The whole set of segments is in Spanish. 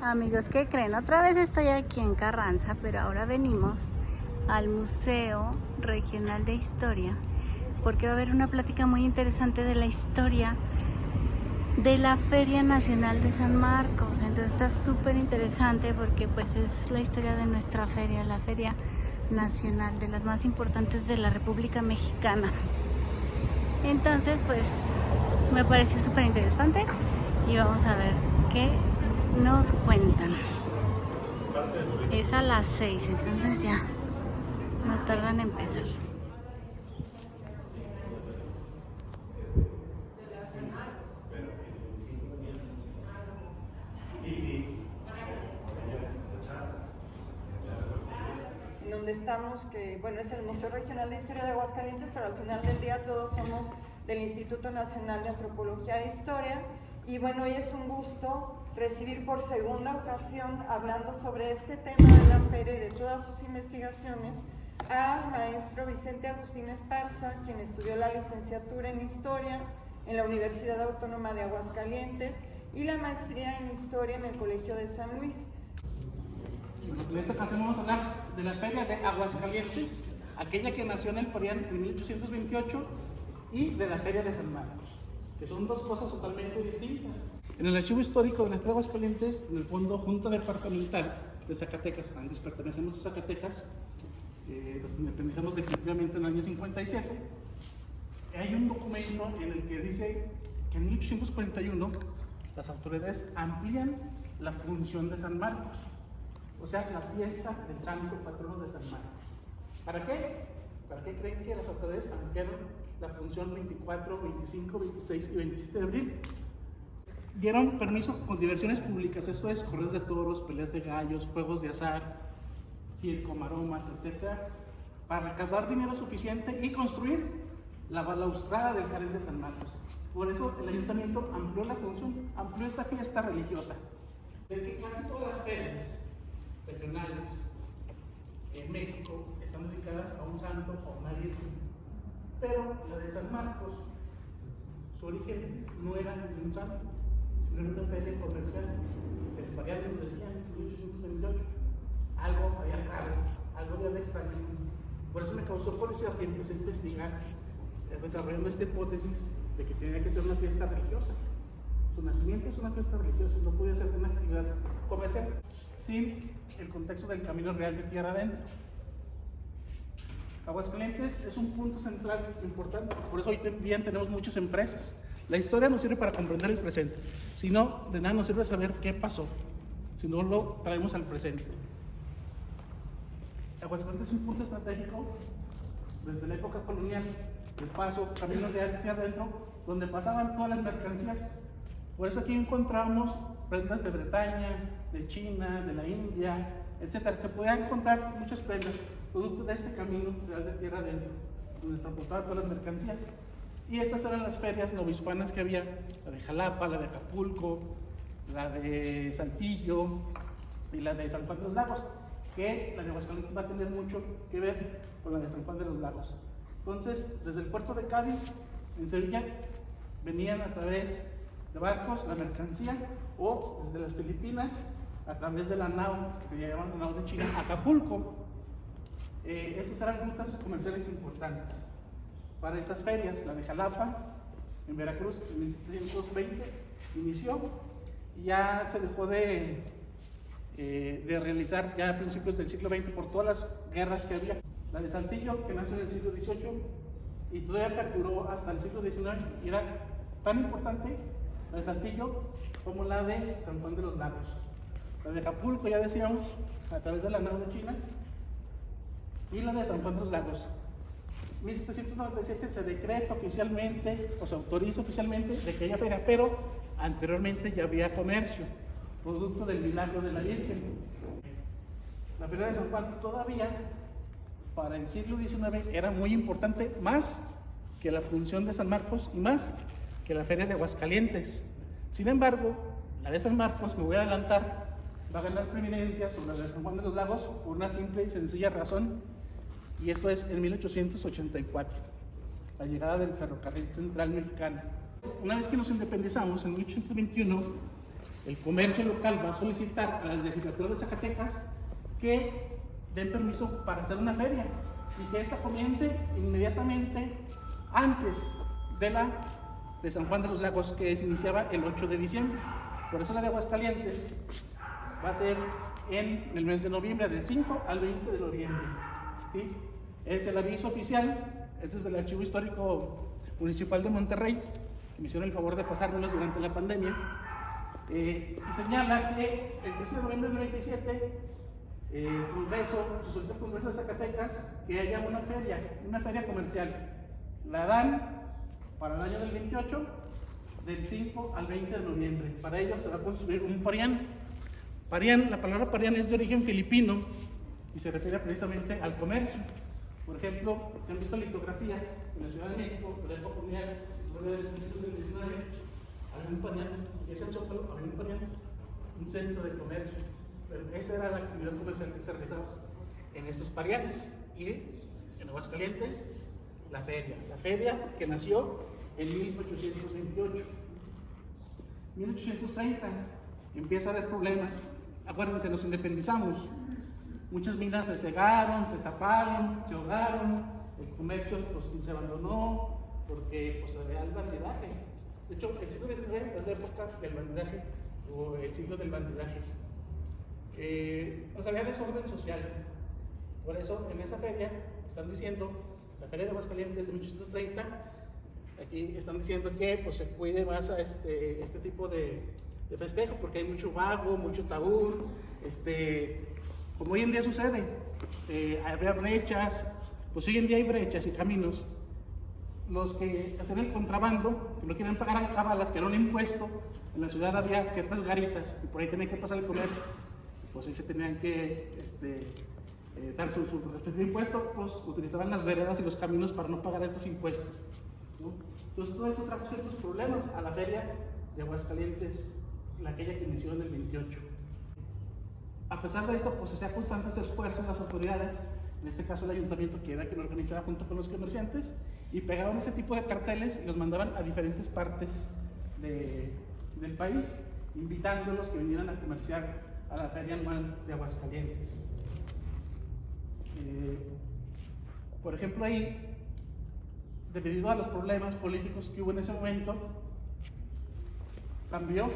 Amigos, ¿qué creen? Otra vez estoy aquí en Carranza, pero ahora venimos al Museo Regional de Historia porque va a haber una plática muy interesante de la historia de la Feria Nacional de San Marcos. Entonces está súper interesante porque pues es la historia de nuestra feria, la Feria Nacional, de las más importantes de la República Mexicana. Entonces pues me pareció súper interesante y vamos a ver qué nos cuentan. Es a las 6, entonces ya no tardan en empezar. En donde estamos, que bueno, es el Museo Regional de Historia de Aguascalientes, pero al final del día todos somos del Instituto Nacional de Antropología e Historia. Y bueno, hoy es un gusto recibir por segunda ocasión, hablando sobre este tema de la feria y de todas sus investigaciones, al maestro Vicente Agustín Esparza, quien estudió la licenciatura en Historia en la Universidad Autónoma de Aguascalientes y la maestría en Historia en el Colegio de San Luis. En esta ocasión vamos a hablar de la Feria de Aguascalientes, aquella que nació en el Parián en 1828, y de la Feria de San Marcos, que son dos cosas totalmente distintas. En el archivo histórico del estado de Aguascalientes, en el fondo Junta Departamental de Zacatecas, antes pertenecemos a Zacatecas, nos independizamos definitivamente en el año 57, hay un documento en el que dice que en 1841 las autoridades amplían la función de San Marcos, o sea, la fiesta del santo patrono de San Marcos. ¿Para qué? ¿Para qué creen que las autoridades ampliaron la función 24, 25, 26 y 27 de abril? Dieron permiso con diversiones públicas, esto es, corridas de toros, peleas de gallos, juegos de azar, circo, maromas, etc., para recaudar dinero suficiente y construir la balaustrada del Jardín de San Marcos. Por eso el ayuntamiento amplió la función, amplió esta fiesta religiosa. De que casi todas las ferias regionales en México están dedicadas a un santo o una virgen, pero la de San Marcos, su origen no era de un santo, sino era una feria comercial. El Parián nos decía en 1828, algo había raro, algo había de extraño. Por eso me causó curiosidad y empecé a investigar, desarrollando esta hipótesis de que tenía que ser una fiesta religiosa. Su nacimiento es una fiesta religiosa, no podía ser una actividad comercial sin el contexto del Camino Real de Tierra Adentro. Aguascalientes es un punto central importante, por eso hoy día tenemos muchas empresas. La historia nos sirve para comprender el presente, si no, de nada nos sirve saber qué pasó, si no lo traemos al presente. Aguascalientes es un punto estratégico desde la época colonial, el paso, Camino Real de Tierra Adentro, donde pasaban todas las mercancías. Por eso aquí encontramos prendas de Bretaña, de China, de la India, etc. Se podían encontrar muchas prendas, producto de este Camino Real de Tierra Adentro, donde se transportaban todas las mercancías. Y estas eran las ferias novohispanas que había, la de Jalapa, la de Acapulco, la de Saltillo y la de San Juan de los Lagos, que la de Aguascalientes va a tener mucho que ver con la de San Juan de los Lagos. Entonces, desde el puerto de Cádiz, en Sevilla, venían a través de barcos la mercancía, o desde las Filipinas, a través de la nao, que llamaban la nao de China, a Acapulco. Estas eran rutas comerciales importantes para estas ferias. La de Jalapa, en Veracruz, en 1720 inició, y ya se dejó de realizar ya a principios del siglo XX por todas las guerras que había. La de Saltillo, que nació en el siglo XVIII y todavía perduró hasta el siglo XIX, y era tan importante la de Saltillo como la de San Juan de los Lagos. La de Acapulco, ya decíamos, a través de la nao de China, y la de San Juan de los Lagos. En 1797 se decreta oficialmente, o se autoriza oficialmente, de que haya feria, pero anteriormente ya había comercio, producto del milagro de la Virgen. La feria de San Juan todavía, para el siglo XIX, era muy importante, más que la función de San Marcos y más que la feria de Aguascalientes. Sin embargo, la de San Marcos, me voy a adelantar, va a ganar preeminencia sobre la de San Juan de los Lagos por una simple y sencilla razón, y eso es en 1884, la llegada del ferrocarril central mexicano. Una vez que nos independizamos, en 1821, el comercio local va a solicitar a la legislatura de Zacatecas que den permiso para hacer una feria y que esta comience inmediatamente antes de la de San Juan de los Lagos, que se iniciaba el 8 de diciembre. Por eso la de Aguascalientes va a ser en el mes de noviembre, del 5 al 20 de noviembre. ¿Sí? Es el aviso oficial, este es del Archivo Histórico Municipal de Monterrey, que me hicieron el favor de pasármelos durante la pandemia, y señala que el 10 de noviembre del 27, se solicita al Congreso de Zacatecas que haya una feria comercial. La dan para el año del 28, del 5 al 20 de noviembre. Para ello se va a construir un parián. Parián, la palabra parián es de origen filipino y se refiere precisamente al comercio. Por ejemplo, se han visto litografías en la Ciudad de México, de la época colonial, del 19, había un parián, y ese Zócalo había un parián, un centro de comercio. Pero esa era la actividad comercial que se realizaba en estos parianes. Y en Aguascalientes, la feria que nació en 1828. 1830 empieza a haber problemas. Acuérdense, nos independizamos. Muchas minas se cegaron, se taparon, se ahogaron, el comercio pues, se abandonó porque pues, había el bandidaje. De hecho, el siglo XIX es la época del bandidaje o el siglo del bandidaje. Pues había desorden social. Por eso, en esa feria están diciendo, la feria de Aguascalientes de 1830, aquí están diciendo que pues, se cuide más a este tipo de festejo, porque hay mucho vago, mucho tabú, como hoy en día sucede, habría brechas, pues hoy en día hay brechas y caminos. Los que hacen el contrabando, que no quieren pagar alcabalas, que era un impuesto, en la ciudad había ciertas garitas y por ahí tenía que pasar el comercio, pues ahí se tenían que dar su respectivo impuesto, pues utilizaban las veredas y los caminos para no pagar estos impuestos, ¿no? Entonces todo eso trajo ciertos problemas a la feria de Aguascalientes, aquella que inició en el 28. A pesar de esto, pues se hacía constantes esfuerzos en las autoridades, en este caso el ayuntamiento, que era quien organizaba junto con los comerciantes, y pegaban ese tipo de carteles y los mandaban a diferentes partes del país, invitándolos que vinieran a comerciar a la feria anual de Aguascalientes. Por ejemplo, ahí, debido a los problemas políticos que hubo en ese momento, cambió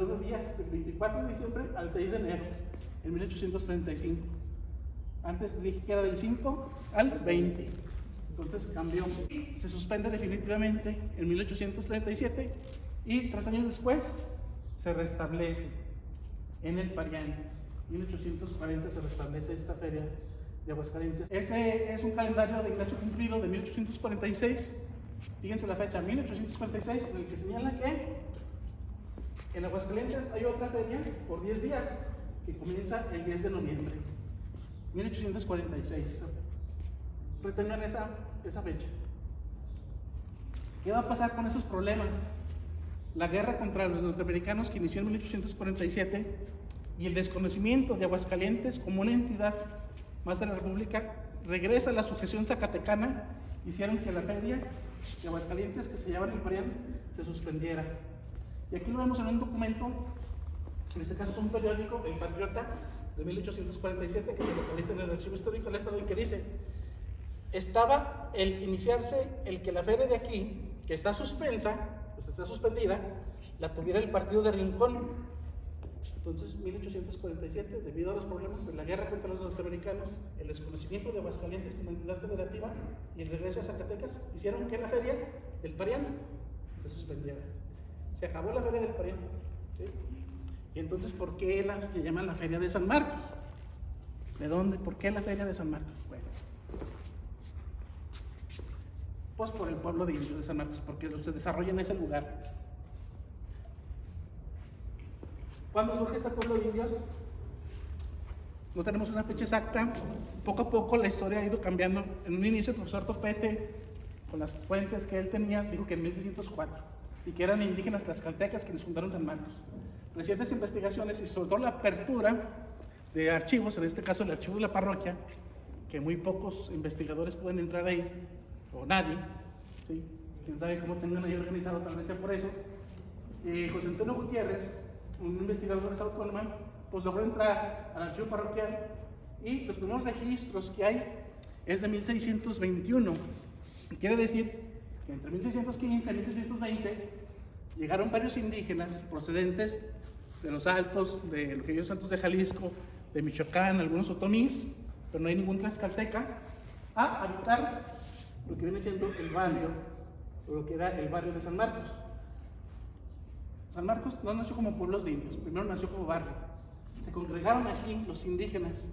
de días, del 24 de diciembre al 6 de enero, en 1835. Antes dije que era del 5 al 20, entonces cambió. Se suspende definitivamente en 1837 y 3 años después se restablece en el Parián. En 1840 se restablece esta feria de Aguascalientes. Ese es un calendario de Ignacio Cumplido de 1846. Fíjense la fecha, 1846, en el que señala que en Aguascalientes hay otra feria por 10 días que comienza el 10 de noviembre, 1846. Retengan esa fecha. ¿Qué va a pasar con esos problemas? La guerra contra los norteamericanos que inició en 1847 y el desconocimiento de Aguascalientes como una entidad más de la República regresa a la sujeción zacatecana, hicieron que la feria de Aguascalientes, que se llama el Parián, se suspendiera. Y aquí lo vemos en un documento, en este caso es un periódico, El Patriota, de 1847, que se localiza en el Archivo Histórico del Estado, en que dice: estaba el iniciarse el que la feria de aquí, que está suspensa, pues está suspendida, la tuviera el partido de Rincón. Entonces, 1847, debido a los problemas de la guerra contra los norteamericanos, el desconocimiento de Aguascalientes como entidad federativa y el regreso a Zacatecas, hicieron que la feria del Parián se suspendiera. Se acabó la feria del Parián, ¿sí? Y entonces, ¿por qué las que llaman la feria de San Marcos? ¿De dónde? ¿Por qué la feria de San Marcos? Bueno, pues por el pueblo de indios de San Marcos, porque se desarrolla en ese lugar. ¿Cuándo surge este pueblo de indios? No tenemos una fecha exacta. Poco a poco la historia ha ido cambiando. En un inicio el profesor Topete, con las fuentes que él tenía, dijo que en 1604, y que eran indígenas tlaxcaltecas quienes fundaron San Marcos. Recientes investigaciones y sobre todo la apertura de archivos, en este caso el archivo de la parroquia, que muy pocos investigadores pueden entrar ahí, o nadie, ¿sí? Quién sabe cómo tengan ahí organizado, tal vez sea por eso. José Antonio Gutiérrez un investigador de la Universidad Autónoma, pues logró entrar al archivo parroquial y los primeros registros que hay es de 1621. Quiere decir que entre 1615 y 1620 llegaron varios indígenas procedentes de los altos, de lo que ellos altos de Jalisco, de Michoacán, algunos otomís, pero no hay ningún tlaxcalteca, a habitar lo que viene siendo el barrio, o lo que era el barrio de San Marcos. San Marcos no nació como pueblos de indios, primero nació como barrio. Se congregaron aquí los indígenas,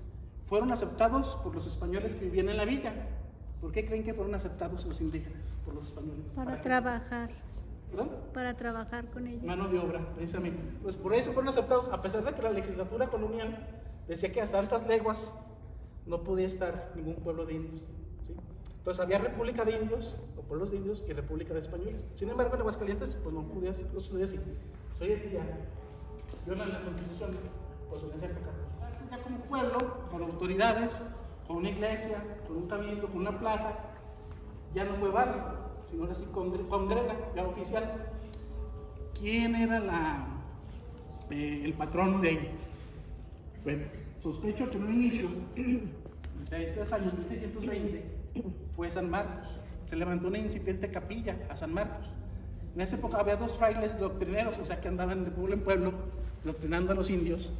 fueron aceptados por los españoles que vivían en la villa. ¿Por qué creen que fueron aceptados los indígenas por los españoles? Para trabajar. ¿Perdón? Para trabajar con ellos. Mano de obra, precisamente. Pues por eso fueron aceptados, a pesar de que la legislatura colonial decía que hasta tantas leguas no podía estar ningún pueblo de indios. ¿Sí? Entonces había república de indios, o pueblos de indios, y república de españoles. Sin embargo, en Aguascalientes, pues no podía, no se podía decir. Soy el que ya violan la Constitución, pues en esa época. Ya como pueblo, con autoridades, con una iglesia, con un cabildo, con una plaza, ya no fue barrio, sino ahora sí congrega, ya oficial. ¿Quién era el patrono de ahí? Bueno, sospecho que en un inicio, de estos años 1620, fue San Marcos. Se levantó una incipiente capilla a San Marcos. En esa época había dos frailes doctrineros, o sea que andaban de pueblo en pueblo doctrinando a los indios.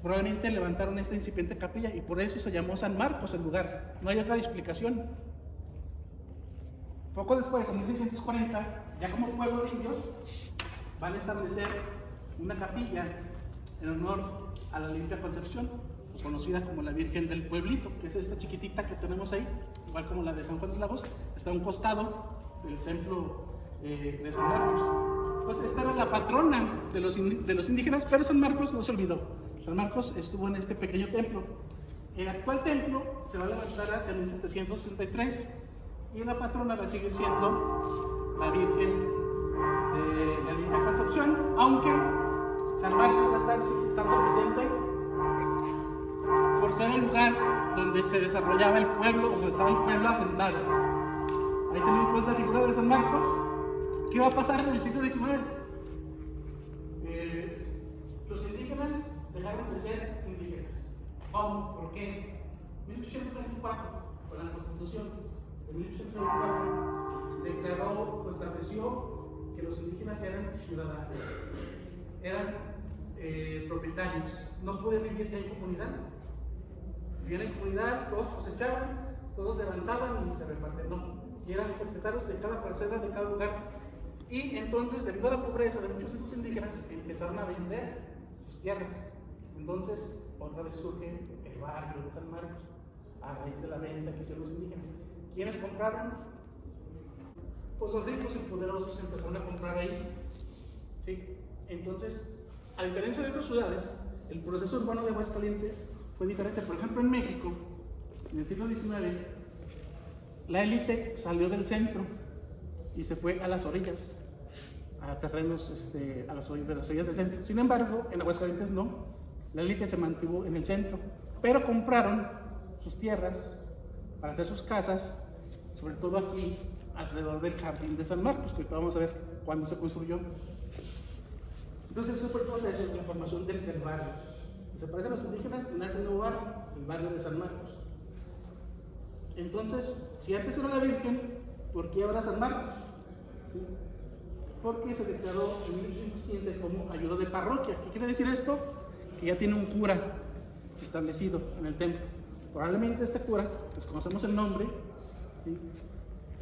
Probablemente levantaron esta incipiente capilla y por eso se llamó San Marcos el lugar. No hay otra explicación. Poco después, en 1640, ya como pueblo de indios, van a establecer una capilla en honor a la Limpia Concepción, conocida como la Virgen del Pueblito, que es esta chiquitita que tenemos ahí, igual como la de San Juan de los Lagos, está a un costado del templo de San Marcos. Pues esta era la patrona de los indígenas, pero San Marcos no se olvidó. San Marcos estuvo en este pequeño templo. El actual templo se va a levantar hacia 1763 y la patrona va a seguir siendo la Virgen de la Limpia Concepción, aunque San Marcos va a estar estando presente por ser el lugar donde se desarrollaba el pueblo, donde estaba el pueblo asentado. Ahí tenemos pues la figura de San Marcos. ¿Qué va a pasar en el siglo XIX? Los indígenas dejaron de ser indígenas. ¿Cómo? ¿Por qué? En 1824, con la Constitución de 1824, declaró o estableció que los indígenas ya eran ciudadanos, eran propietarios, no podían vivir ya en comunidad. Vivían en comunidad, todos cosechaban, todos levantaban y se repartían, no, y eran propietarios de cada parcela, de cada lugar. Y entonces, debido a la pobreza de muchos de estos indígenas, empezaron a vender sus tierras. Entonces, otra vez surge el barrio de San Marcos, a raíz de la venta que hicieron los indígenas. ¿Quiénes compraron? Pues los ricos y poderosos empezaron a comprar ahí. ¿Sí? Entonces, a diferencia de otras ciudades, el proceso urbano de Aguascalientes fue diferente. Por ejemplo, en México, en el siglo XIX, la élite salió del centro y se fue a las orillas, a terrenos de las orillas del centro. Sin embargo, en Aguascalientes no, la élite se mantuvo en el centro, pero compraron sus tierras para hacer sus casas, sobre todo aquí, alrededor del jardín de San Marcos, que ahorita vamos a ver cuándo se construyó. Entonces, eso fue el proceso de la formación del barrio. Desaparecen los indígenas, nace el nuevo barrio, el barrio de San Marcos. Entonces, si antes era la Virgen, ¿por qué ahora San Marcos? ¿Sí? Porque se declaró en 1815 como ayuda de parroquia. ¿Qué quiere decir esto? Que ya tiene un cura establecido en el templo. Probablemente este cura, desconocemos el nombre, ¿sí?,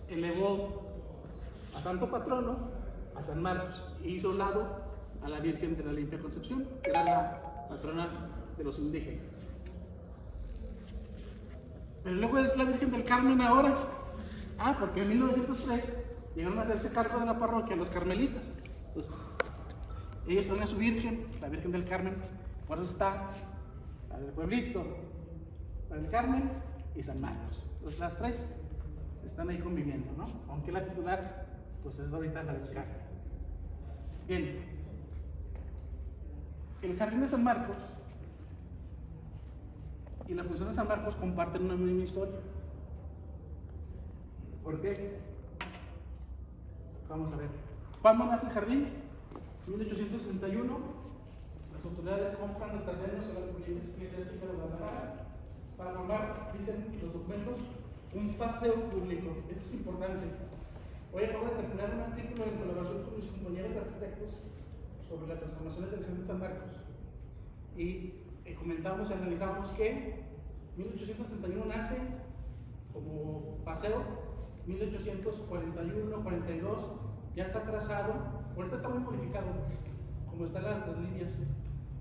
elevó a tanto patrono a San Marcos e hizo lado a la Virgen de la Limpia Concepción, que era la patrona de los indígenas. Pero luego es la Virgen del Carmen ahora. Porque en 1903 llegaron a hacerse cargo de la parroquia los carmelitas. Entonces, ellos tenían a su Virgen, la Virgen del Carmen. Por eso está la del Pueblito, la del Carmen y San Marcos. Entonces, las tres están ahí conviviendo, ¿no? Aunque la titular, pues es ahorita la del Carmen. Bien, el Jardín de San Marcos y la función de San Marcos comparten una misma historia. ¿Por qué? Vamos a ver. ¿Cuándo nace el jardín? 1861. Las autoridades compran los terrenos en la corriente eclesiástica de Guadalajara para formar, dicen los documentos, un paseo público. Esto es importante. Hoy acabo de terminar un artículo en colaboración con mis compañeros arquitectos sobre las transformaciones del Jardín de San Marcos. Y comentamos y analizamos que 1831 nace como paseo, 1841, 42 ya está trazado, ahorita está muy modificado, como están las líneas,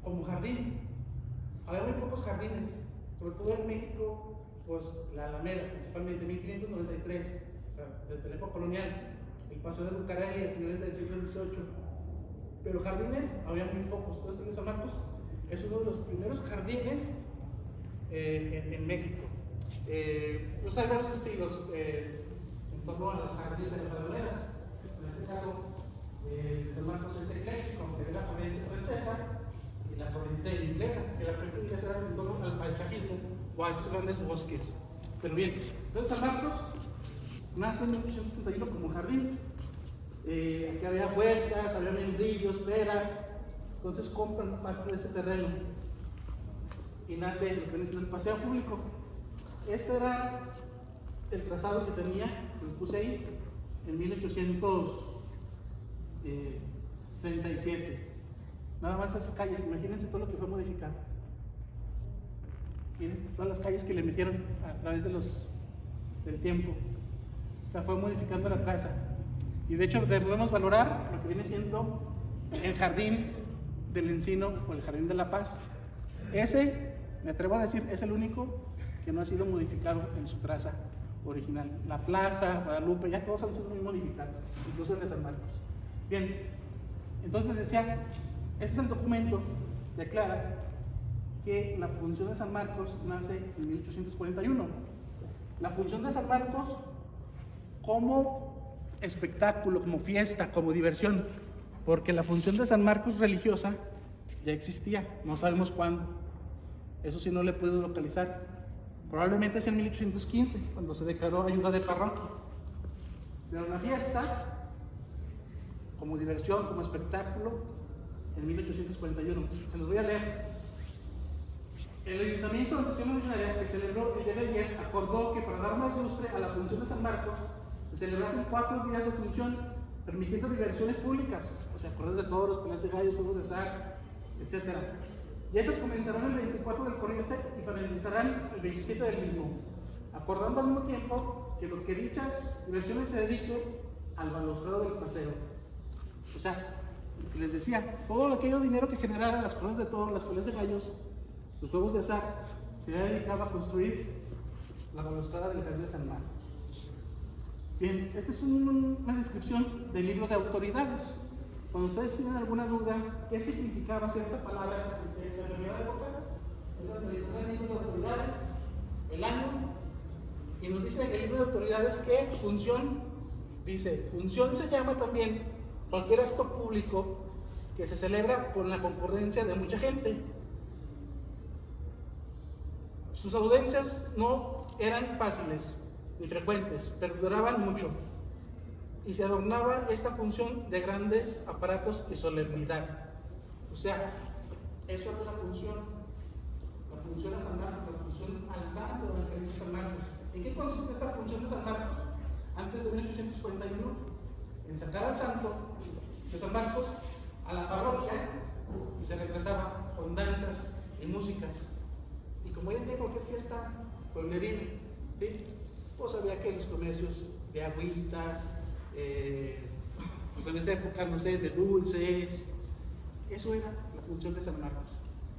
como jardín. Había muy pocos jardines, sobre todo en México, pues la Alameda, principalmente 1593, o sea, desde la época colonial, el paseo de Bucareli a finales del siglo XVIII. Pero jardines había muy pocos. Entonces, el de San Marcos es uno de los primeros jardines en México. Pues hay varios estilos en torno a los jardines de las almenas. En este caso, San Marcos es ecléctico, que ve la corriente francesa y la corriente inglesa, que la corriente inglesa era en torno al paisajismo o a estos grandes bosques. Pero bien, entonces San Marcos nace en 1861 como jardín. Aquí había huertas, había membrillos, peras. Entonces compran parte de este terreno y nace lo que viene siendo el paseo público. Este era el trazado que tenía, lo puse ahí, en 1837. Nada más esas calles, imagínense todo lo que fue modificado. Miren, todas las calles que le metieron a través del tiempo. O sea, fue modificando la traza. Y de hecho debemos valorar lo que viene siendo el jardín del Encino o el Jardín de la Paz. Ese, me atrevo a decir, es el único que no ha sido modificado en su traza original. La plaza, Guadalupe, ya todos han sido muy modificados, incluso el de San Marcos. Bien, entonces decía, este es el documento que aclara que la función de San Marcos nace en 1841. La función de San Marcos como espectáculo, como fiesta, como diversión, porque la función de San Marcos religiosa ya existía, no sabemos cuándo. Eso sí no le puedo localizar. Probablemente es en 1815, cuando se declaró ayuda de parroquia. Pero la fiesta, como diversión, como espectáculo, en 1841. Se los voy a leer. El Ayuntamiento de la Sesión Ordinaria, que celebró el día de ayer, acordó que para dar más lustre a la función de San Marcos, se celebrasen 4 días de función, permitiendo diversiones públicas, o sea, corridas de toros, peleas de gallos, juegos de azar, etc. Y estas comenzarán el 24 del corriente y finalizarán el 27 del mismo, acordando al mismo tiempo que lo que dichas diversiones se dediquen al balustrado del paseo. O sea, lo que les decía, todo aquello dinero que generara las corridas de toros, las peleas de gallos, los juegos de azar, se dedicaba a construir la balustrada del Jardín de San Marcos. Bien, esta es una descripción del libro de autoridades. Cuando ustedes tienen alguna duda, ¿qué significaba cierta palabra en la primera época? Entonces, el libro de autoridades, el año, y nos dice el libro de autoridades que función, dice, función se llama también cualquier acto público que se celebra con la concurrencia de mucha gente. Sus audiencias no eran fáciles ni frecuentes, pero duraban mucho, y se adornaba esta función de grandes aparatos y solemnidad. O sea, eso era la función a San Marcos, la función al santo del Jardín de San Marcos. ¿En qué consiste esta función de San Marcos? Antes de 1841, en sacar al santo de San Marcos a la parroquia y se regresaba con danzas y músicas. Y como hoy en día cualquier fiesta pueblerina, ¿sí? Pues había que los comercios de agüitas, pues en esa época, no sé, de dulces. Eso era la función de San Marcos.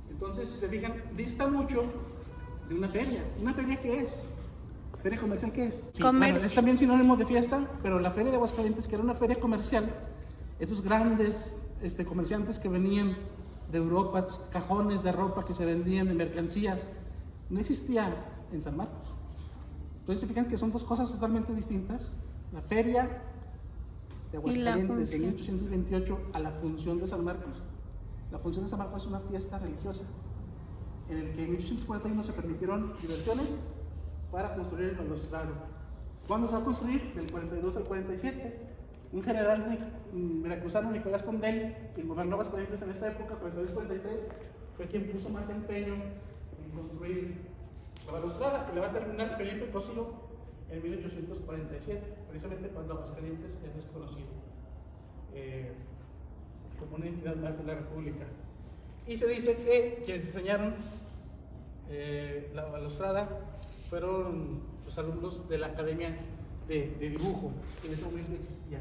Entonces, si se fijan, dista mucho de una feria. ¿Una feria qué es? ¿Feria comercial qué es? Sí, bueno, es también sinónimo de fiesta, pero la feria de Aguascalientes, que era una feria comercial, estos grandes comerciantes que venían de Europa, estos cajones de ropa que se vendían de mercancías, no existía en San Marcos. Entonces se fijan que son dos cosas totalmente distintas. La feria de Aguascalientes de 1828 a la función de San Marcos. La función de San Marcos es una fiesta religiosa en el que en 1841 se permitieron diversiones para construir el balustrado. ¿Cuándo se va a construir? Del 42 al 47. un general veracruzano, Nicolás Condell, quien gobernó Aguascalientes en esta época, 42-43, fue quien puso más empeño en construir la balaustrada, que la va a terminar Felipe Cosío en 1847, precisamente cuando Aguascalientes es desconocido como una entidad más de la República. Y se dice que quienes diseñaron la balaustrada fueron los alumnos de la Academia de Dibujo, que en ese momento existía.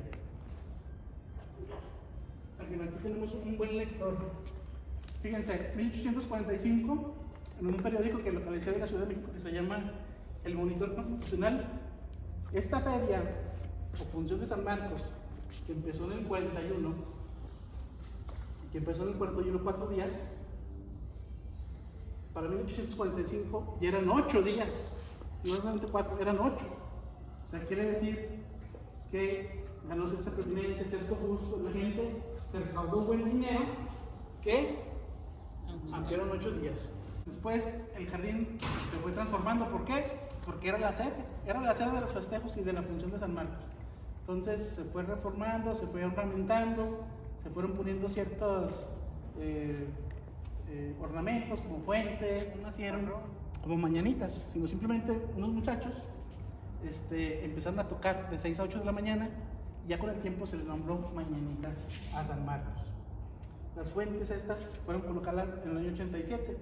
Aquí tenemos un buen lector. Fíjense, 1845, en un periódico que localicé de la Ciudad de México que se llama El Monitor Constitucional, esta feria o función de San Marcos, que empezó en el 41, cuatro días, para 1845 ya eran 8 días, no solamente 4, eran 8. O sea, quiere decir que ganó cierta preeminencia, cierto gusto, la gente se recaudó buen dinero, que ampliaron 8 días. Después el jardín se fue transformando. ¿Por qué? Porque era la sede de los festejos y de la función de San Marcos. Entonces se fue reformando, se fue ornamentando, se fueron poniendo ciertos ornamentos como fuentes, no nacieron como mañanitas, sino simplemente unos muchachos empezaron a tocar de 6 a 8 de la mañana y ya con el tiempo se les nombró mañanitas a San Marcos. Las fuentes estas fueron colocadas en el año 87.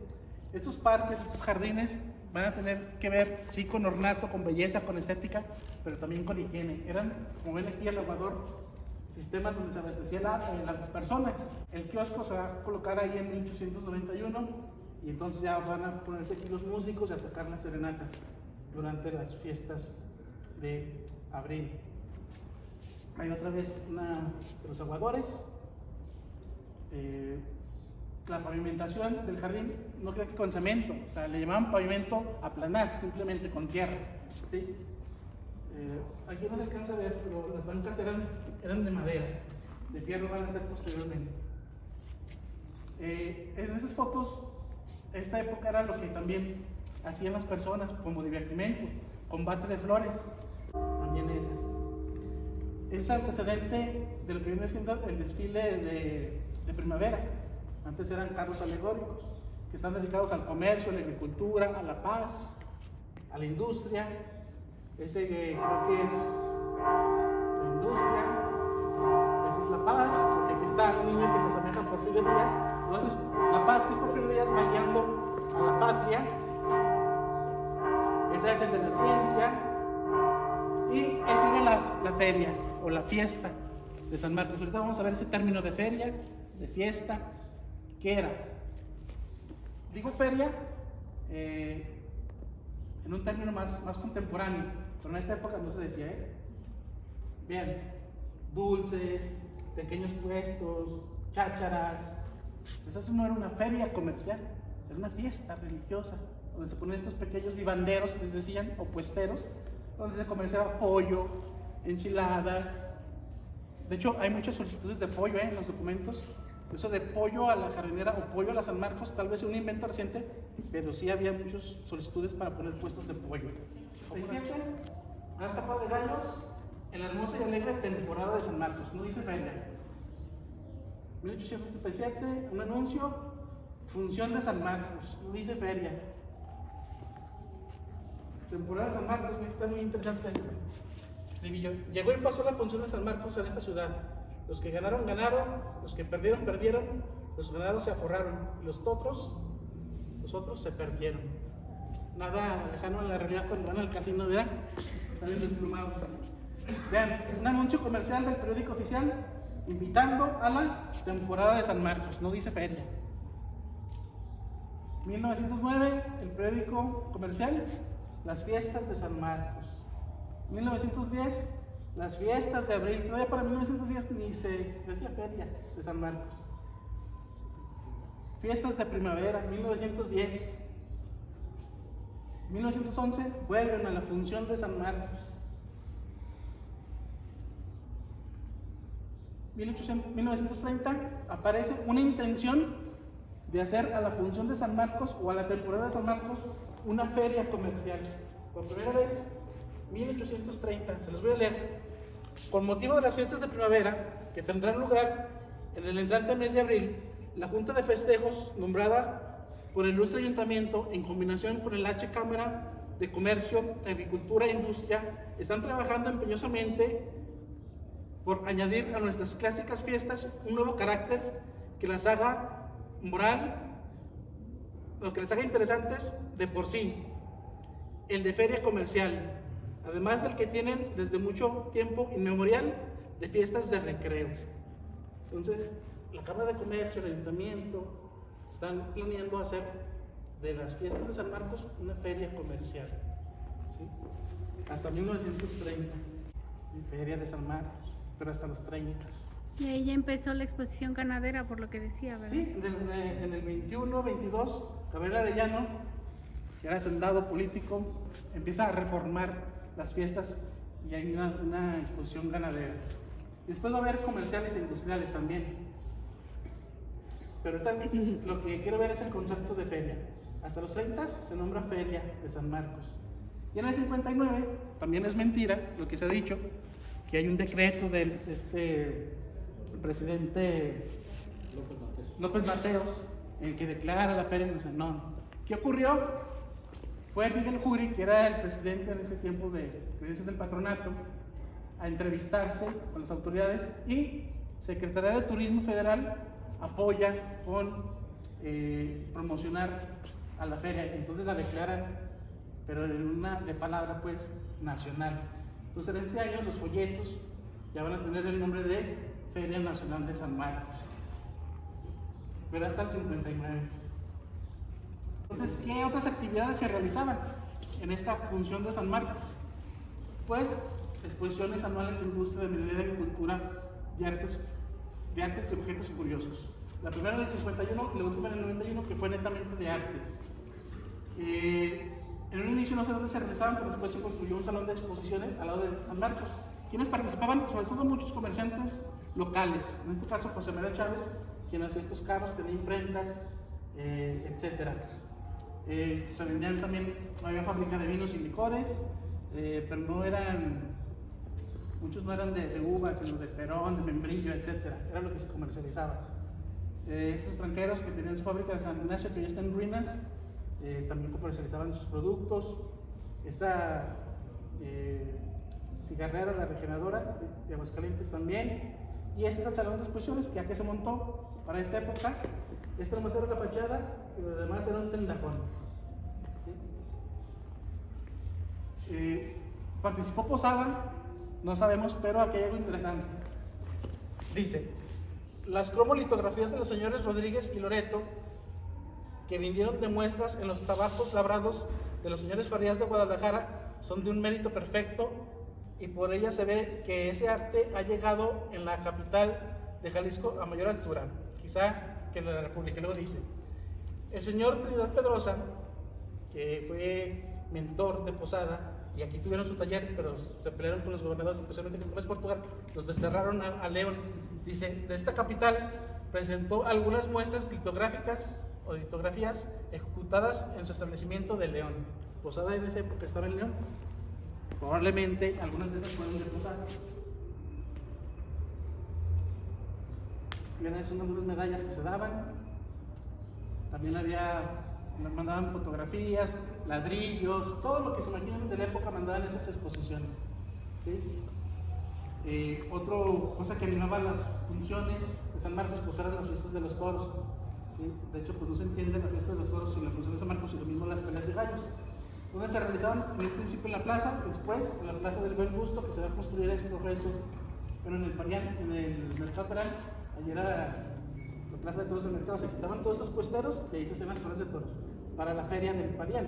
Estos parques, estos jardines van a tener que ver, sí, con ornato, con belleza, con estética, pero también con higiene. Eran, como ven aquí al lavador, sistemas donde se abastecía las personas. El kiosco se va a colocar ahí en 1891 y entonces ya van a ponerse aquí los músicos y a tocar las serenatas durante las fiestas de abril. Hay otra vez una de los aguadores. La pavimentación del jardín no creo que con cemento, o sea, le llamaban pavimento aplanar, simplemente con tierra, ¿sí? Aquí no se alcanza a ver, pero las bancas eran de madera, de fierro van a ser posteriormente. En esas fotos, esta época era lo que también hacían las personas como divertimento, combate de flores, también esa. Es antecedente de lo que viene siendo el desfile de primavera. Antes eran carros alegóricos que están dedicados al comercio, a la agricultura, a la paz, a la industria. Ese creo que es la industria, esa es la paz, porque aquí está un niño que se asemeja a Porfirio Díaz. Entonces, la paz, que es Porfirio Díaz, va guiando a la patria. Esa es el de la ciencia. Y esa es la feria o la fiesta de San Marcos. Ahorita vamos a ver ese término de feria, de fiesta. ¿Qué era? Digo feria en un término más contemporáneo, pero en esta época no se decía, Bien, dulces, pequeños puestos, chácharas. Entonces no era una feria comercial, era una fiesta religiosa, donde se ponían estos pequeños vivanderos, les decían, o puesteros, donde se comerciaba pollo, enchiladas. De hecho, hay muchas solicitudes de pollo en los documentos. Eso de pollo a la jardinera o pollo a la San Marcos, tal vez es un invento reciente, pero sí había muchas solicitudes para poner puestos de pollo. 67, gran tapa de gallos, en la hermosa y alegre temporada de San Marcos, no dice feria. 1877, un anuncio, función de San Marcos, no dice feria. Temporada de San Marcos, está muy interesante este estribillo. Llegó y pasó la función de San Marcos en esta ciudad. Los que ganaron, ganaron, los que perdieron, perdieron, los ganados se aforraron, y los otros se perdieron. Nada lejano a la realidad cuando van al casino, ¿verdad? Salen desplumados. Vean, un anuncio comercial del periódico oficial invitando a la temporada de San Marcos, no dice feria. 1909, el periódico comercial, las fiestas de San Marcos. 1910, las fiestas de abril. Todavía para 1910 ni se decía feria de San Marcos. Fiestas de primavera, 1910. 1911, vuelven a la función de San Marcos. 1930, aparece una intención de hacer a la función de San Marcos o a la temporada de San Marcos una feria comercial. Por primera vez, 1830, se los voy a leer. Con motivo de las fiestas de primavera que tendrán lugar en el entrante mes de abril, la Junta de Festejos, nombrada por el ilustre ayuntamiento en combinación con el H Cámara de Comercio, Agricultura e Industria, están trabajando empeñosamente por añadir a nuestras clásicas fiestas un nuevo carácter que las haga que las haga interesantes de por sí, el de feria comercial, además del que tienen desde mucho tiempo inmemorial de fiestas de recreo. Entonces, la Cámara de Comercio, el Ayuntamiento, están planeando hacer de las fiestas de San Marcos una feria comercial, ¿sí? Hasta 1930, ¿sí? Feria de San Marcos, pero hasta los 30. Y ahí ya empezó la exposición ganadera, por lo que decía, ¿verdad? Sí, en el 21, 22, Gabriel Arellano, que era hacendado político, empieza a reformar las fiestas y hay una exposición ganadera. Después va a haber comerciales e industriales también. Pero también lo que quiero ver es el concepto de feria. Hasta los 30 se nombra Feria de San Marcos. Y en el 59, también es mentira lo que se ha dicho, que hay un decreto del presidente López Mateos, el que declara la feria. No. ¿Qué ocurrió? Fue Miguel Juri, que era el presidente en ese tiempo del patronato, a entrevistarse con las autoridades, y Secretaría de Turismo Federal apoya con promocionar a la feria. Entonces la declaran, pero de palabra pues nacional. Entonces en este año los folletos ya van a tener el nombre de Feria Nacional de San Marcos, pero hasta el 59. Entonces, ¿qué otras actividades se realizaban en esta función de San Marcos? Pues exposiciones anuales de industria, de minería, de agricultura, de artes y objetos curiosos. La primera en el 51 y la última en el 91, que fue netamente de artes. En un inicio no sé dónde se realizaban, pero después se construyó un salón de exposiciones al lado de San Marcos. Quienes participaban, sobre todo muchos comerciantes locales, en este caso José María Chávez, quien hacía estos carros, tenía imprentas, etc. Se vendían también, había fábrica de vinos y licores, pero muchos no eran de uvas, sino de perón, de membrillo, etc. Era lo que se comercializaba. Estos extranjeros que tenían su fábrica de San Ignacio, que ya está en ruinas, también comercializaban sus productos. Esta cigarrera, la regeneradora de Aguascalientes también. Y este es el salón de exposiciones, ya que se montó para esta época. Esta nomás era la fachada y lo demás era un tendajón. Participó Posada, no sabemos, pero aquí hay algo interesante. Dice: las cromolitografías de los señores Rodríguez y Loreto, que vinieron de muestras en los trabajos labrados de los señores Farías de Guadalajara, son de un mérito perfecto, y por ella se ve que ese arte ha llegado en la capital de Jalisco a mayor altura, quizá que en la República. Luego dice: el señor Trinidad Pedrosa, que fue mentor de Posada, y aquí tuvieron su taller, pero se pelearon con los gobernadores, especialmente con Portugal, los desterraron a León. Dice: de esta capital presentó algunas muestras litográficas o litografías ejecutadas en su establecimiento de León. Posada en esa época estaba en León. Probablemente algunas de esas fueron de Posada. Miren, son algunas medallas que se daban. También mandaban fotografías, ladrillos, todo lo que se imaginen de la época mandaban en esas exposiciones, ¿sí? Otra cosa que animaba las funciones de San Marcos pues eran las fiestas de los toros, ¿sí? De hecho, pues no se entiende la fiesta de los toros sin la función de San Marcos, y lo mismo las peleas de gallos, donde se realizaban en un principio en la plaza, después en la plaza del Buen Gusto, que se va a construir ese proceso, pero en el Parián, en el Mercado Perán, allí era la plaza de toros del mercado, se quitaban todos esos puesteros y ahí se hacían las plazas de toros para la feria del Parián.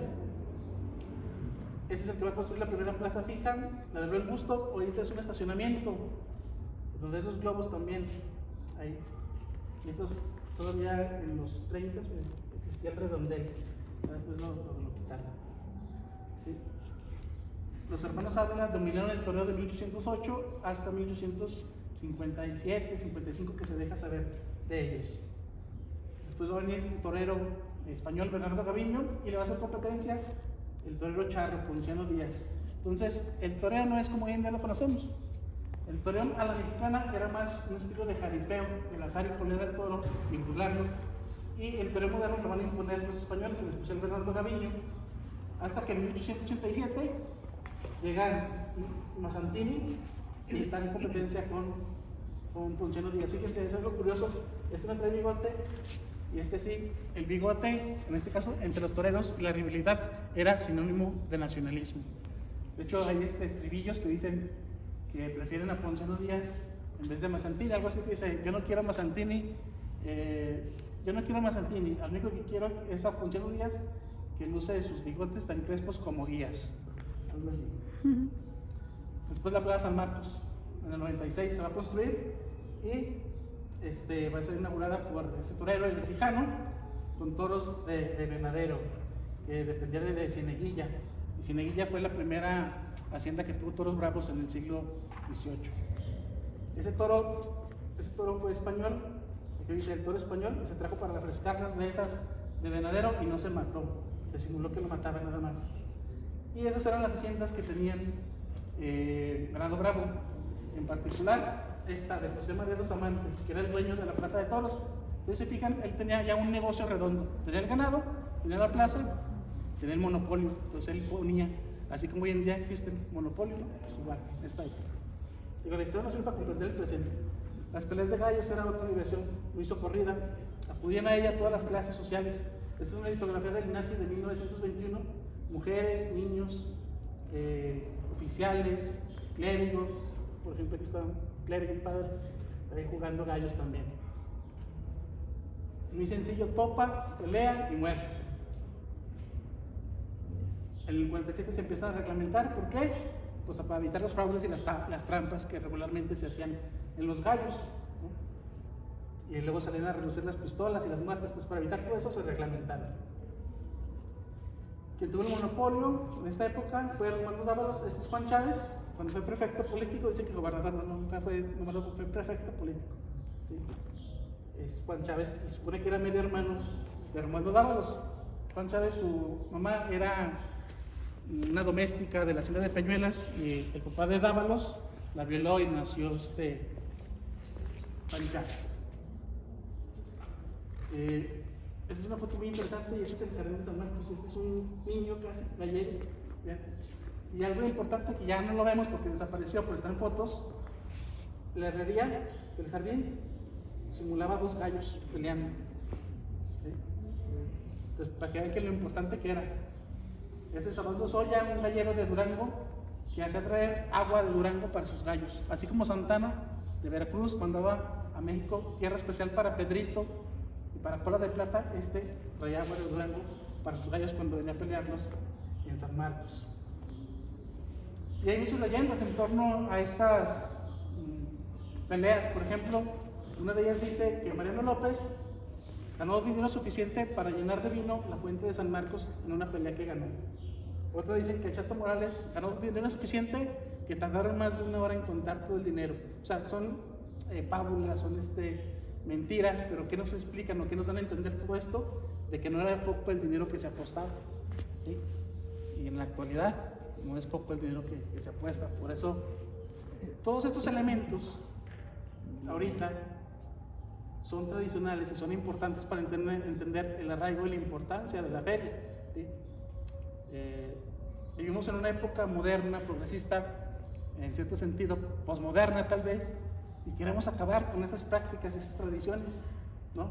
Ese es el que va a construir la primera plaza fija. La del Buen Gusto ahorita es un estacionamiento donde esos globos también hay. Estos todavía en los 30 existía el redondel, después lo quitaron, ¿sí? Los hermanos Ávila dominaron el toreo de 1808 hasta 1857, 55, que se deja saber de ellos. Después va a venir un torero español, Bernardo Gaviño, y le va a hacer competencia el torero charro, Ponciano Díaz. Entonces, el toreo no es como hoy en día lo conocemos. El toreón a la mexicana era más un estilo de jaripeo, el azar y poner al toro, vincularlo. Y el toreón moderno lo van a imponer los españoles, en especial Bernardo Gaviño, hasta que en 1887 llegan Mazzantini y están en competencia con Ponciano Díaz. Fíjense, es algo curioso, este no trae bigote y este sí. El bigote, en este caso, entre los toreros, la rivalidad era sinónimo de nacionalismo. De hecho, hay estribillos que dicen que prefieren a Ponciano Díaz en vez de Mazzantini, algo así que dice, yo no quiero a Mazzantini, al único que quiero es a Ponciano Díaz, que luce sus bigotes tan crespos como guías, algo así. Después la Plaza San Marcos, en el 96 se va a construir y va a ser inaugurada por ese torero, el Cisijano, con toros de venadero, que dependía de Cieneguilla. Y Cieneguilla fue la primera hacienda que tuvo toros bravos en el siglo XVIII. Ese toro fue español, que dice el toro español, y se trajo para refrescar las dehesas de venadero y no se mató, se simuló que lo mataba nada más. Y esas eran las haciendas que tenían ganado bravo, en particular esta de José María Dos Amantes, que era el dueño de la plaza de toros. Entonces, se fijan, él tenía ya un negocio redondo, tenía el ganado, tenía la plaza, tenía el monopolio. Entonces él ponía, así como hoy en día existe el monopolio, ¿no? Pues igual, esta época. Y la historia no sirve para comprender el presente. Las peleas de gallos era otra diversión muy socorrida, acudían a ella todas las clases sociales. Esta es una litografía del INATI de 1921, mujeres, niños, oficiales, clérigos, por ejemplo aquí está un clérigo, un padre, ahí jugando gallos también. Muy sencillo, topa, pelea y muere. En el 47 se empiezan a reglamentar, ¿por qué? Pues para evitar los fraudes y las trampas que regularmente se hacían en los gallos, ¿no? Y luego salían a reducir las pistolas y las muertes, pues para evitar todo eso se reglamentaron. Quien tuvo el monopolio en esta época fue Armando Dávalos. Este es Juan Chávez, cuando fue prefecto político, dice que el gobernador nunca fue prefecto político, ¿sí? Es Juan Chávez, y se supone que era medio hermano de Armando Dávalos. Juan Chávez, su mamá era una doméstica de la hacienda de Peñuelas, y el papá de Dávalos la violó y nació Juan Chávez. Esta es una foto muy interesante y este es el jardín de San Marcos. Este es un niño casi gallego, ¿bien? Y algo importante que ya no lo vemos porque desapareció, pero está en fotos. La herrería del jardín simulaba dos gallos peleando, ¿sí? Entonces, para que vean que lo importante que era. Ese es Salvador Soya, un gallero de Durango, que hacía traer agua de Durango para sus gallos. Así como Santana de Veracruz mandaba a México tierra especial para Pedrito y para Cola de Plata, traía agua de Durango para sus gallos cuando venía a pelearlos en San Marcos. Y hay muchas leyendas en torno a estas peleas. Por ejemplo, una de ellas dice que Mariano López ganó dinero suficiente para llenar de vino la fuente de San Marcos en una pelea que ganó. Otra dice que Chato Morales ganó dinero suficiente que tardaron más de 1 hora en contar todo el dinero. O sea, son fábulas, son mentiras, pero ¿qué nos explican o qué nos dan a entender todo esto? De que no era poco el dinero que se apostaba, ¿sí? Y en la actualidad no es poco el dinero que se apuesta. Por eso, todos estos elementos ahorita son tradicionales y son importantes para entender el arraigo y la importancia de la feria, ¿sí? Vivimos en una época moderna, progresista, en cierto sentido, posmoderna tal vez, y queremos acabar con estas prácticas y estas tradiciones, ¿no?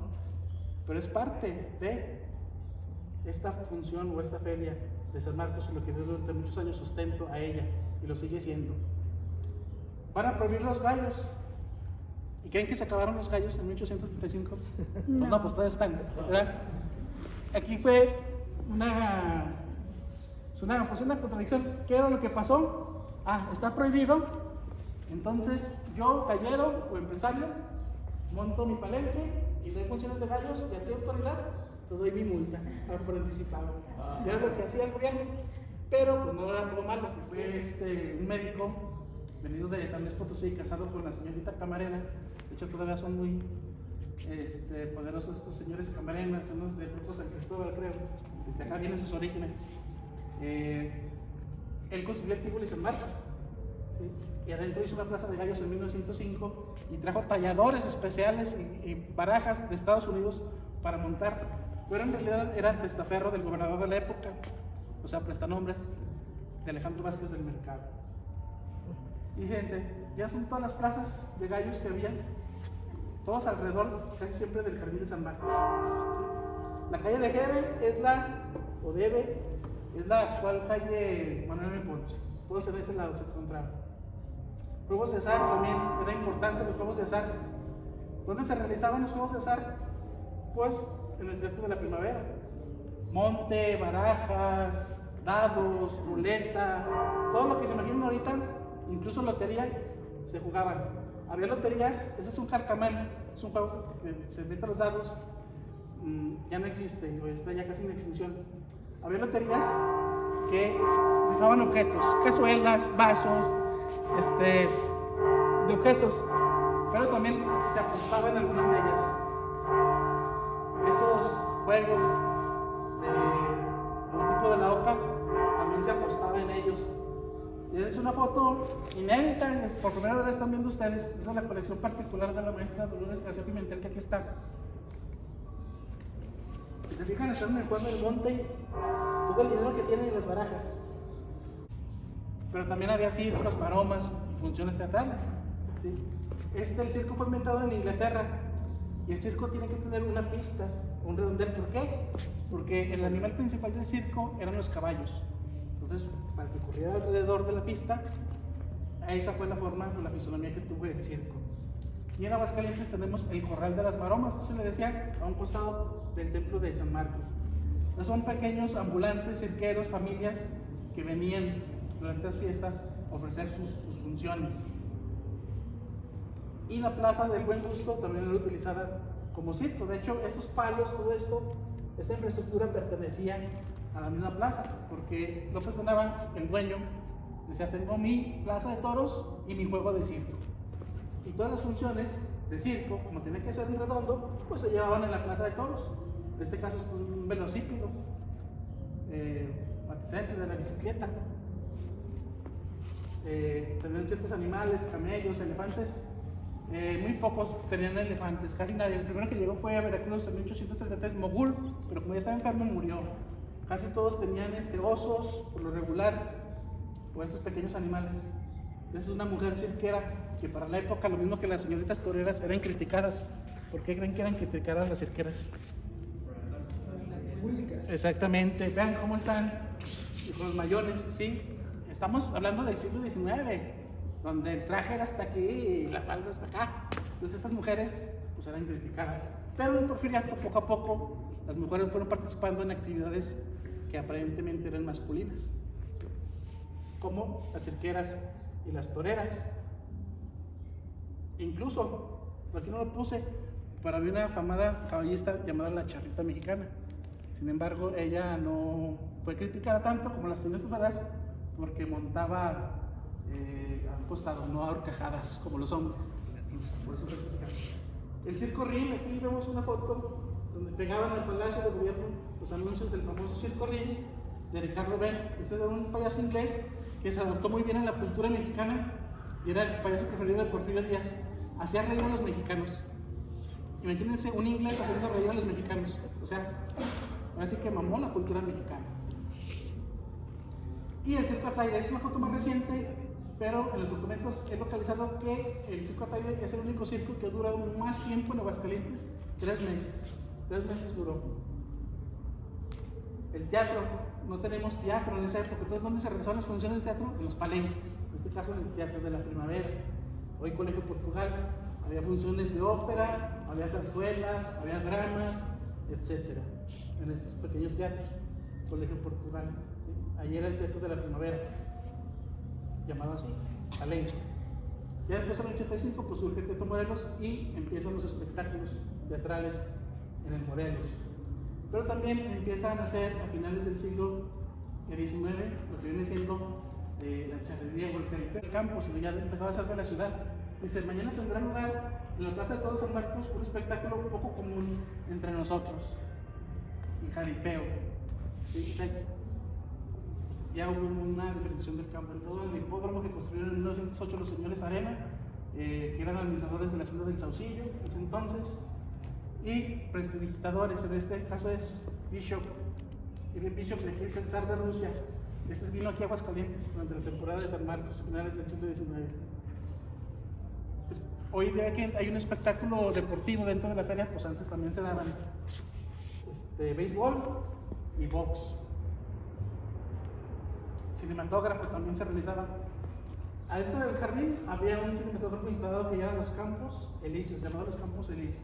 Pero es parte de esta función o esta feria de San Marcos, y lo que dio durante muchos años sustento a ella, y lo sigue siendo. Van a prohibir los gallos. ¿Y creen que se acabaron los gallos en 1835? No. Pues no, pues todavía están, ¿verdad? Aquí fue una contradicción. ¿Qué era lo que pasó? Está prohibido. Entonces yo, gallero o empresario, monto mi palenque y doy funciones de gallos, y a ti, autoridad, te doy mi multa por anticipado. Era lo que hacía el gobierno. Pero pues no era todo malo. Fue un médico venido de San Luis Potosí, casado con la señorita Camarena. De hecho, todavía son muy poderosos estos señores Camarena, son los de Frutos del Cristóbal, creo. Desde acá vienen sus orígenes. Él construyó el Tíbulo y San Marcos, ¿sí? y adentro hizo una plaza de gallos en 1905 y trajo talladores especiales y barajas de Estados Unidos para montar, pero en realidad era testaferro del gobernador de la época, o sea, prestanombres de Alejandro Vázquez del Mercado. Y fíjense, ya son todas las plazas de gallos que había, todas alrededor, casi siempre del Jardín de San Marcos. La calle de Gebe es la actual calle Manuel M. Ponce. Todos en ese lado se encontraban. Juegos de azar también era importante, los juegos de azar. ¿Dónde se realizaban los juegos de azar? Pues en el Teatro de la Primavera. Monte, barajas, dados, ruleta, todo lo que se imaginan ahorita, incluso lotería, se jugaban. Había loterías, ese es un carcamal, es un juego que se mete los dados, ya no existe, o está ya casi en extinción. Había loterías que rifaban objetos, cazuelas, vasos, de objetos, pero también se apostaba en algunas de ellas. Estos juegos como tipo de la oca, también se apostaba en ellos. Y es una foto inédita, por primera vez la están viendo ustedes. Esa es la colección particular de la maestra Dolores García Pimentel, que aquí está. Si se fijan, están en el cuadro del monte, todo el dinero que tienen en las barajas. Pero también había circos, maromas y funciones teatrales, ¿sí? El circo fue inventado en Inglaterra y el circo tiene que tener una pista, un redondel. ¿Por qué? Porque el animal principal del circo eran los caballos. Entonces, para que corriera alrededor de la pista, esa fue la forma o la fisonomía que tuvo el circo. Y en Aguascalientes tenemos el Corral de las Maromas, eso se le decía, a un costado del templo de San Marcos. Entonces, son pequeños ambulantes, cirqueros, familias que venían durante las fiestas a ofrecer sus funciones. Y la Plaza del Buen Gusto también era utilizada como circo. De hecho, estos palos, todo esto, esta infraestructura pertenecía a la misma plaza, porque López de Nava, el dueño, decía: tengo mi plaza de toros y mi juego de circo. Y todas las funciones de circo, como tenía que ser redondo, pues se llevaban en la plaza de toros. En este caso es un velocípedo, antecedente de la bicicleta. Tenían ciertos animales, camellos, elefantes. Muy pocos tenían elefantes, casi nadie. El primero que llegó fue a Veracruz en 1833, Mogul, pero como ya estaba enfermo murió. Casi todos tenían osos, por lo regular, o estos pequeños animales. Esa es una mujer cirquera que para la época, lo mismo que las señoritas toreras, eran criticadas. ¿Por qué creen que eran criticadas las cirqueras? Exactamente, vean cómo están los mayones, ¿sí? Estamos hablando del siglo XIX, donde el traje era hasta aquí y la falda hasta acá. Entonces estas mujeres pues eran criticadas. Pero en el Porfiriato, poco a poco, las mujeres fueron participando en actividades que aparentemente eran masculinas, como las cirqueras y las toreras. Incluso, aquí no lo puse, pero había una afamada caballista llamada la Charrita Mexicana. Sin embargo, ella no fue criticada tanto como las señoras toreras, porque montaba a un costado, no a horcajadas como los hombres. Por eso fue criticada. El Circo Rin, aquí vemos una foto donde pegaban en el Palacio de Gobierno los anuncios del famoso Circo Rin de Ricardo Bell. Ese era un payaso inglés que se adaptó muy bien a la cultura mexicana y era el payaso preferido de Porfirio Díaz. Hacía reír a los mexicanos. Imagínense un inglés haciendo reír a los mexicanos. O sea, así que mamó la cultura mexicana. Y el Circo Ataide es una foto más reciente, pero en los documentos he localizado que el Circo Ataide es el único circo que ha durado más tiempo en Aguascalientes, 3 meses. 3 meses duró. El teatro, no tenemos teatro en esa época. Entonces, ¿dónde se realizaban las funciones de teatro? En los palenques, en este caso en el Teatro de la Primavera. Hoy Colegio Portugal, había funciones de ópera, había zarzuelas, había dramas, etc. En estos pequeños teatros, Colegio Portugal. ¿Sí? Ahí era el Teatro de la Primavera, llamado así, palenque. Ya después en el 85 pues surge el Teatro Morelos y empiezan los espectáculos teatrales en el Morelos. Pero también empiezan a hacer a finales del siglo XIX lo que viene siendo la charrería o el jaripeo del campo, sino ya empezaba a ser de la ciudad. Dice: mañana tendrá lugar en la Plaza de Toros San Marcos un espectáculo un poco común entre nosotros, el jaripeo. ¿Sí? ya hubo una diferenciación del campo. Todo el hipódromo que construyeron en 1908 los señores Arena, que eran administradores de la hacienda del Saucillo en ese entonces, y prestidigitadores, en este caso es Bishop de Iglesia del Zar de Rusia. Este vino aquí a Aguascalientes durante la temporada de San Marcos, finales del siglo XIX. Pues, hoy día que hay un espectáculo deportivo dentro de la feria, pues antes también se daban béisbol y box. Cinematógrafo también se realizaba. Adentro del jardín había un cinematógrafo instalado que llamaban los Campos Elíseos, llamados los Campos Elíseos.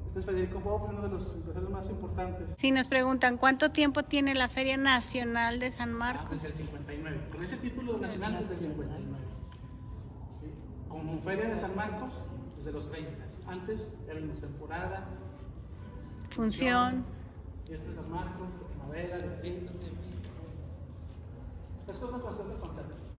Este es Federico Bob, uno de los empresarios más importantes. Si nos preguntan cuánto tiempo tiene la Feria Nacional de San Marcos. Desde el 59. Con ese título nacional desde el 59. ¿Sí? Como Feria de San Marcos desde los 30. Antes éramos temporada, Función. y este es San Marcos, de primavera, de fiestas, las cosas bastante conservan.